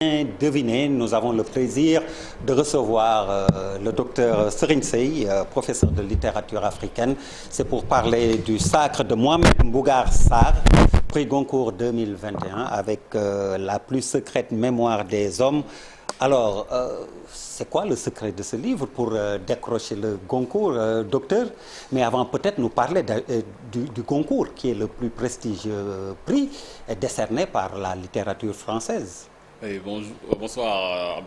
Devinez, nous avons le plaisir de recevoir le docteur Serigne Seye, professeur de littérature africaine. C'est pour parler du sacre de Mohamed Mbougar Sarr, prix Goncourt 2021, avec la plus secrète mémoire des hommes. Alors, c'est quoi le secret de ce livre pour décrocher le Goncourt, docteur? Mais avant, peut-être nous parler du Goncourt, qui est le plus prestigieux prix décerné par la littérature française. Bonsoir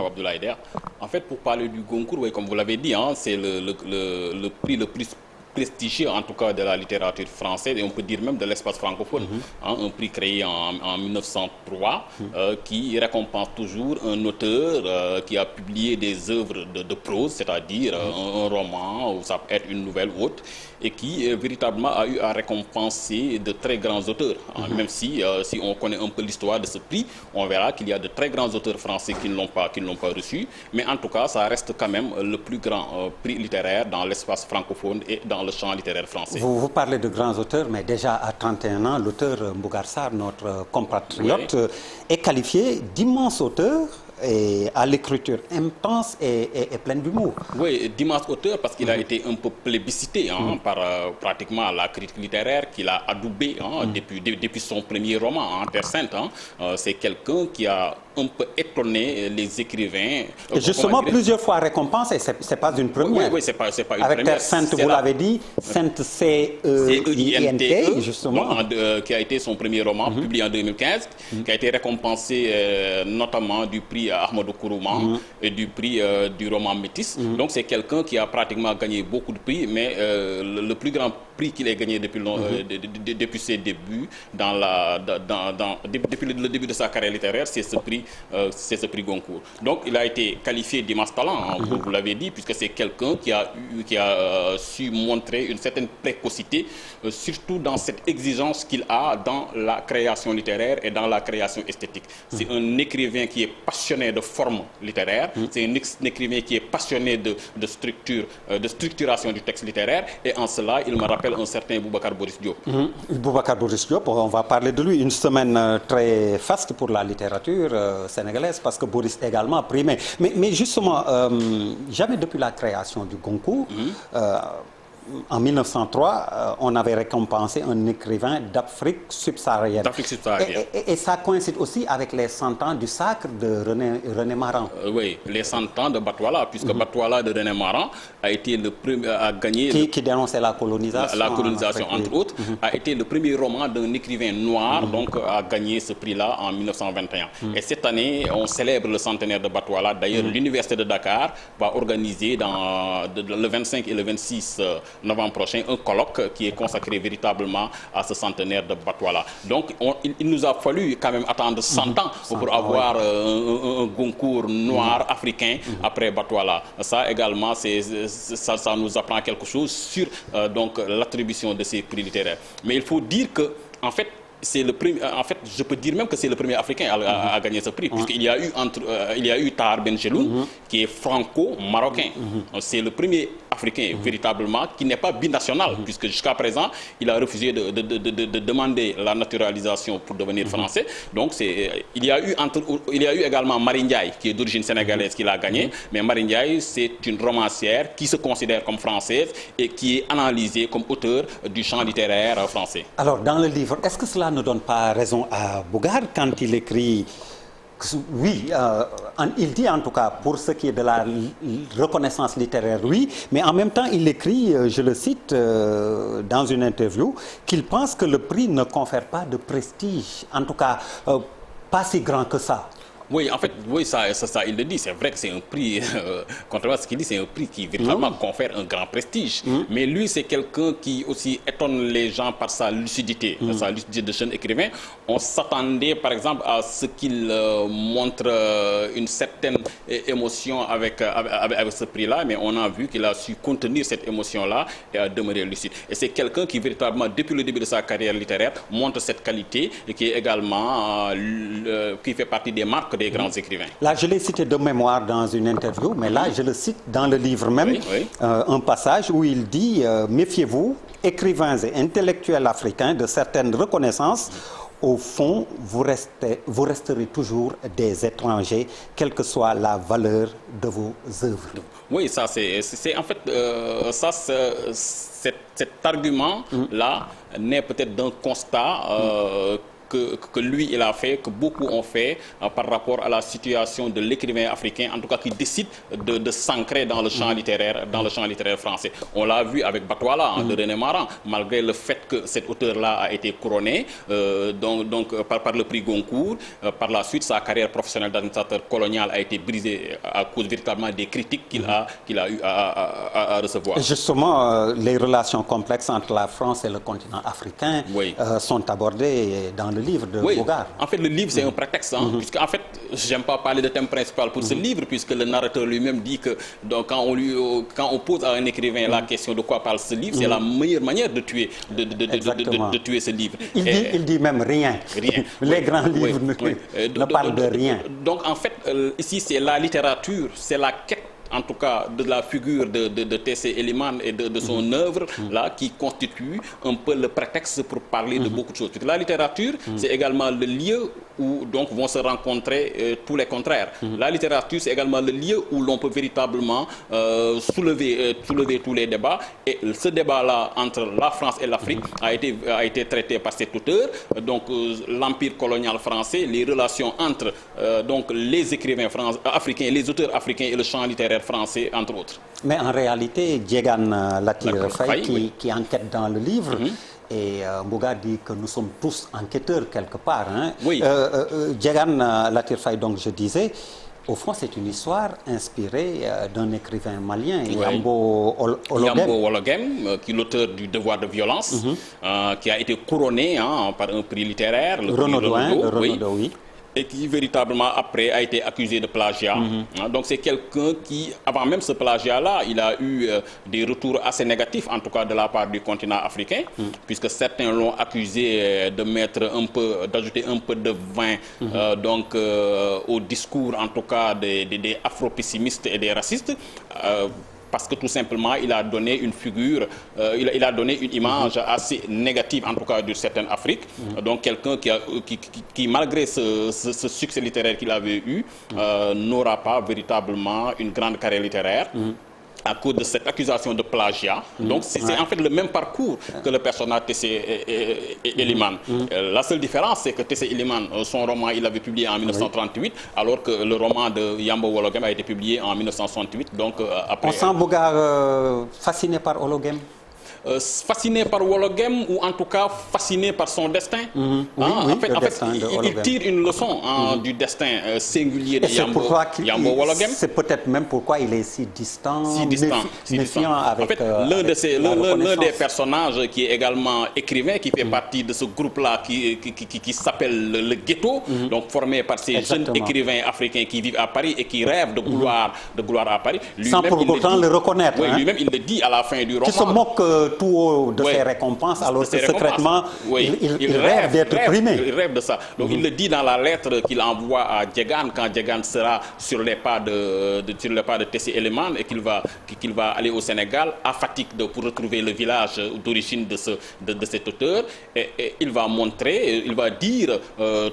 Abdoulaye Der. En fait, pour parler du Goncourt, oui, comme vous l'avez dit, hein, c'est le prix le plus prestigieux, en tout cas de la littérature française, et on peut dire même de l'espace francophone. Hein, un prix créé en 1903 qui récompense toujours un auteur qui a publié des œuvres de prose, c'est-à-dire un roman, ou ça peut être une nouvelle ou autre, et qui véritablement a eu à récompenser de très grands auteurs. Même si on connaît un peu l'histoire de ce prix, on verra qu'il y a de très grands auteurs français qui ne l'ont pas reçu, mais en tout cas, ça reste quand même le plus grand prix littéraire dans l'espace francophone et dans le champ littéraire français. Vous parlez de grands auteurs, mais déjà à 31 ans, l'auteur Mbougar Sarr, notre compatriote, est qualifié d'immense auteur et à l'écriture intense et pleine d'humour. Oui, d'immense auteur parce qu'il a été un peu plébiscité par pratiquement la critique littéraire qu'il a adoubé depuis son premier roman, Terre Sainte. C'est quelqu'un qui a un peu étonné les écrivains. Et justement, plusieurs fois récompensé, c'est pas une première. Oui, c'est pas une première. Avec Terre Sainte, vous l'avez dit, Sainte C-E-I-N-T, justement. Qui a été son premier roman, publié en 2015, qui a été récompensé notamment du prix Ahmadou Kourouma et du prix du roman Métis. Donc c'est quelqu'un qui a pratiquement gagné beaucoup de prix, mais le plus grand prix qu'il ait gagné depuis ses débuts, depuis le début de sa carrière littéraire, c'est ce prix Goncourt. Donc il a été qualifié d'immense talent, vous l'avez dit, puisque c'est quelqu'un qui a su montrer une certaine précocité, surtout dans cette exigence qu'il a dans la création littéraire et dans la création esthétique. C'est un écrivain qui est passionné de forme littéraire, c'est un écrivain qui est passionné de structuration du texte littéraire, et en cela, il me rappelle un certain Boubacar Boris Diop. Boubacar Boris Diop, on va parler de lui. Une semaine très faste pour la littérature sénégalaise, parce que Boris également a primé. Mais justement, jamais depuis la création du Goncourt, en 1903, on avait récompensé un écrivain d'Afrique subsaharienne. Et ça coïncide aussi avec les 100 ans du sacre de René Maran. Oui, les 100 ans de Batouala, puisque Batouala de René Maran a été le premier à gagner... Qui dénonçait la colonisation. La colonisation, entre autres, a été le premier roman d'un écrivain noir, donc a gagné ce prix-là en 1921. Et cette année, on célèbre le centenaire de Batouala. D'ailleurs, l'Université de Dakar va organiser le 25 et le 26 novembre prochain un colloque qui est consacré véritablement à ce centenaire de Batouala. Donc il nous a fallu quand même attendre 100 ans pour avoir un Goncourt noir africain après Batouala. Ça également, ça nous apprend quelque chose sur l'attribution de ces prix littéraires. Mais il faut dire que, en fait, je peux dire même que c'est le premier Africain à gagner ce prix, puisqu'il y a eu Tahar Ben Jelloun, qui est franco-marocain. C'est le premier Africain, véritablement, qui n'est pas binational, puisque jusqu'à présent, il a refusé de demander la naturalisation pour devenir français. Donc, il y a eu également Marie Ndiaye, qui est d'origine sénégalaise, qui l'a gagné. Mais Marie Ndiaye, c'est une romancière qui se considère comme française et qui est analysée comme auteur du champ littéraire français. Alors, dans le livre, est-ce que cela ne donne pas raison à Mbougar quand il écrit... Oui, il dit en tout cas, pour ce qui est de la reconnaissance littéraire, oui, mais en même temps, il écrit, je le cite dans une interview, qu'il pense que le prix ne confère pas de prestige, en tout cas, pas si grand que ça. Oui, en fait, ça il le dit. C'est vrai que c'est un prix, contrairement à ce qu'il dit, c'est un prix qui véritablement confère un grand prestige. Mais lui, c'est quelqu'un qui aussi étonne les gens par sa lucidité de jeune écrivain. On s'attendait, par exemple, à ce qu'il montre une certaine émotion avec ce prix-là, mais on a vu qu'il a su contenir cette émotion-là et à demeurer lucide. Et c'est quelqu'un qui, véritablement, depuis le début de sa carrière littéraire, montre cette qualité et qui est également, qui fait partie des marques des grands écrivains. Là, je l'ai cité de mémoire dans une interview, mais là, je le cite dans le livre même, un passage où il dit « Méfiez-vous, écrivains et intellectuels africains de certaines reconnaissances au fond, vous resterez toujours des étrangers, quelle que soit la valeur de vos œuvres. Oui, ça c'est en fait cet argument-là naît peut-être d'un constat que lui, il a fait, que beaucoup ont fait par rapport à la situation de l'écrivain africain, en tout cas qui décide de s'ancrer dans le champ littéraire français. On l'a vu avec Batouala de René Maran, malgré le fait que cet auteur-là a été couronné par le prix Goncourt. Par la suite, sa carrière professionnelle d'administrateur colonial a été brisée à cause véritablement des critiques qu'il a eu à recevoir. Et justement, les relations complexes entre la France et le continent africain sont abordées dans le livre de Bogart. En fait, le livre, c'est un prétexte, puisque, en fait, j'aime pas parler de thème principal pour ce livre, puisque le narrateur lui-même dit que donc, quand on pose à un écrivain la question de quoi parle ce livre, c'est la meilleure manière de tuer ce livre. Il dit même rien. Les grands livres ne parlent de rien. Donc, en fait, ici, c'est la littérature, c'est la quête, en tout cas de la figure de T.C. Eliman et de son œuvre là, qui constitue un peu le prétexte pour parler de beaucoup de choses. La littérature, c'est également le lieu où donc vont se rencontrer tous les contraires. La littérature, c'est également le lieu où l'on peut véritablement soulever tous les débats. Et ce débat-là entre la France et l'Afrique a été traité par cet auteur. Donc l'empire colonial français, les relations entre donc les écrivains africains, les auteurs africains et le champ littéraire français, entre autres. Mais en réalité, Djegan Latir Faye, qui enquête dans le livre, et Mbougar dit que nous sommes tous enquêteurs quelque part. Djegan Latir Faye, donc je disais, au fond, c'est une histoire inspirée d'un écrivain malien, Yambo Wologem, qui est l'auteur du Devoir de violence, qui a été couronné par un prix littéraire, le Renaudot, oui. Et qui véritablement après a été accusé de plagiat. Donc c'est quelqu'un qui, avant même ce plagiat-là, il a eu des retours assez négatifs, en tout cas de la part du continent africain, puisque certains l'ont accusé d'ajouter un peu de vin au discours, en tout cas des afro-pessimistes et des racistes. Parce que tout simplement, il a donné une figure, il a donné une image assez négative, en tout cas, d'une certaine Afrique. Donc, quelqu'un qui malgré ce succès littéraire qu'il avait eu, n'aura pas véritablement une grande carrière littéraire. À cause de cette accusation de plagiat. Donc, c'est en fait le même parcours que le personnage T.C. Eliman. La seule différence, c'est que T.C. Eliman, son roman, il l'avait publié en 1938, alors que le roman de Yambo Wologem a été publié en 1968. Donc, après... On sent Bogart fasciné par Wologem? Fasciné par Wologem, ou en tout cas fasciné par son destin. En fait, il tire une leçon du destin singulier de Yambo Wologem. C'est peut-être même pourquoi il est si distant, méfiant avec... En fait, l'un des personnages qui est également écrivain, qui fait partie de ce groupe-là qui s'appelle le Ghetto, donc formé par ces jeunes écrivains africains qui vivent à Paris et qui rêvent de gloire à Paris. Sans pour autant le reconnaître. Lui-même, il le dit à la fin du roman. Qui se moque tout haut de ses récompenses, alors que secrètement, il rêve d'être primé. Il rêve de ça. Donc il le dit dans la lettre qu'il envoie à Djegan quand Djegan sera sur les pas de T.C. Eliman et qu'il va aller au Sénégal, à Fatick, pour retrouver le village d'origine de cet auteur. Et il va montrer, il va dire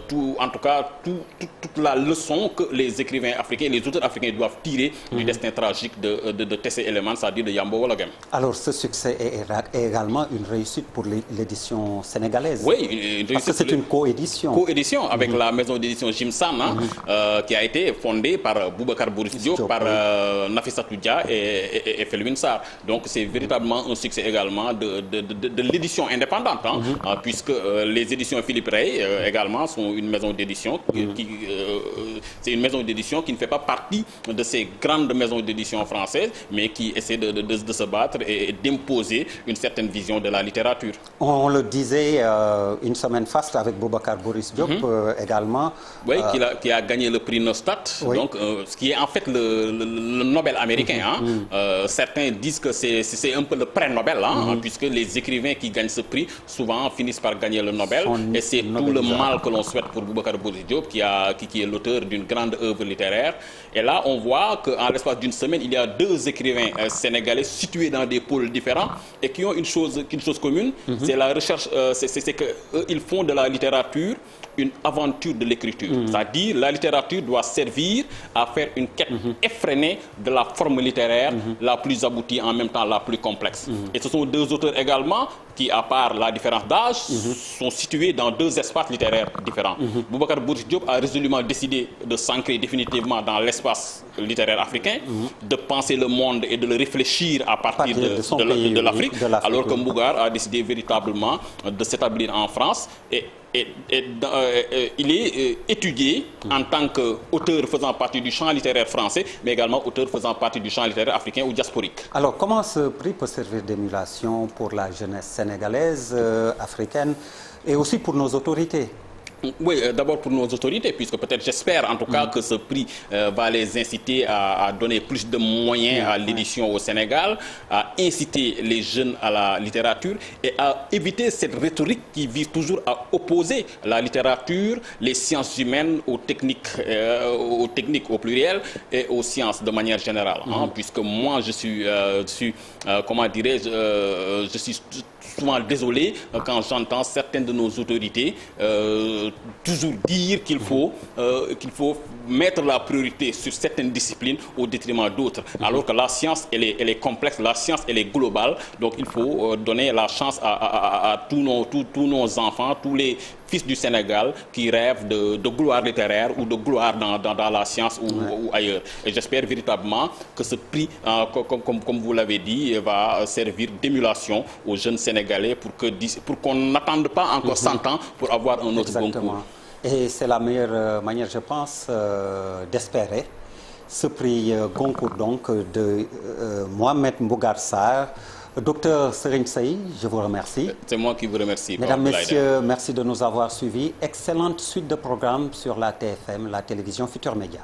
toute la leçon que les écrivains africains, les auteurs africains doivent tirer du destin tragique de T.C. Eliman, c'est-à-dire de Yambo Wologem. Alors ce succès est également une réussite pour l'édition sénégalaise. Oui, parce que c'est une coédition. Coédition avec la maison d'édition Jimsan, qui a été fondée par Boubacar Boris Diop, par Nafissatou Dia et Felwine Sarr. Donc c'est véritablement un succès également de l'édition indépendante, puisque les éditions Philippe Rey également sont une maison d'édition c'est une maison d'édition qui ne fait pas partie de ces grandes maisons d'édition françaises, mais qui essaie de se battre et d'imposer une certaine vision de la littérature. On le disait une semaine faste avec Boubacar Boris Diop également. Oui, qui a gagné le prix Nostat, donc, ce qui est en fait le Nobel américain. Certains disent que c'est un peu le pré-Nobel, puisque les écrivains qui gagnent ce prix souvent finissent par gagner le Nobel. Et c'est tout le mal que l'on souhaite pour Boubacar Boris Diop, qui est l'auteur d'une grande œuvre littéraire. Et là, on voit qu'en l'espace d'une semaine, il y a deux écrivains sénégalais situés dans des pôles différents et qui ont une chose commune, c'est la recherche, c'est qu'ils font de la littérature une aventure de l'écriture. C'est-à-dire, la littérature doit servir à faire une quête effrénée de la forme littéraire la plus aboutie, en même temps la plus complexe. Et ce sont deux auteurs également qui, à part la différence d'âge, sont situés dans deux espaces littéraires différents. Boubacar Bourgi Diop a résolument décidé de s'ancrer définitivement dans l'espace littéraire africain, de penser le monde et de le réfléchir à partir de l'Afrique, alors que Mbougar a décidé véritablement de s'établir en France il est étudié en tant qu'auteur faisant partie du champ littéraire français, mais également auteur faisant partie du champ littéraire africain ou diasporique. Alors, comment ce prix peut servir d'émulation pour la jeunesse sénégalaise, africaine, et aussi pour nos autorités? Oui, d'abord pour nos autorités, puisque peut-être j'espère en tout cas que ce prix va les inciter à donner plus de moyens à l'édition au Sénégal, à inciter les jeunes à la littérature et à éviter cette rhétorique qui vise toujours à opposer la littérature, les sciences humaines aux techniques au pluriel et aux sciences de manière générale. Puisque moi je suis comment dirais-je, je suis souvent désolé quand j'entends certaines de nos autorités toujours dire qu'il faut mettre la priorité sur certaines disciplines au détriment d'autres. Alors que la science, elle est complexe, la science, elle est globale. Donc il faut donner la chance à tous nos enfants, tous les fils du Sénégal qui rêvent de gloire littéraire ou de gloire dans la science ou ailleurs. Et j'espère véritablement que ce prix, comme vous l'avez dit, va servir d'émulation aux jeunes Sénégalais pour qu'on n'attende pas encore 100 ans pour avoir un autre concours. Et c'est la meilleure manière, je pense, d'espérer ce prix Goncourt donc de Mohamed Mbougar Sarr. Docteur Serigne Seye, je vous remercie. C'est moi qui vous remercie. Mesdames, Messieurs, merci de nous avoir suivis. Excellente suite de programmes sur la TFM, la télévision Futur Média.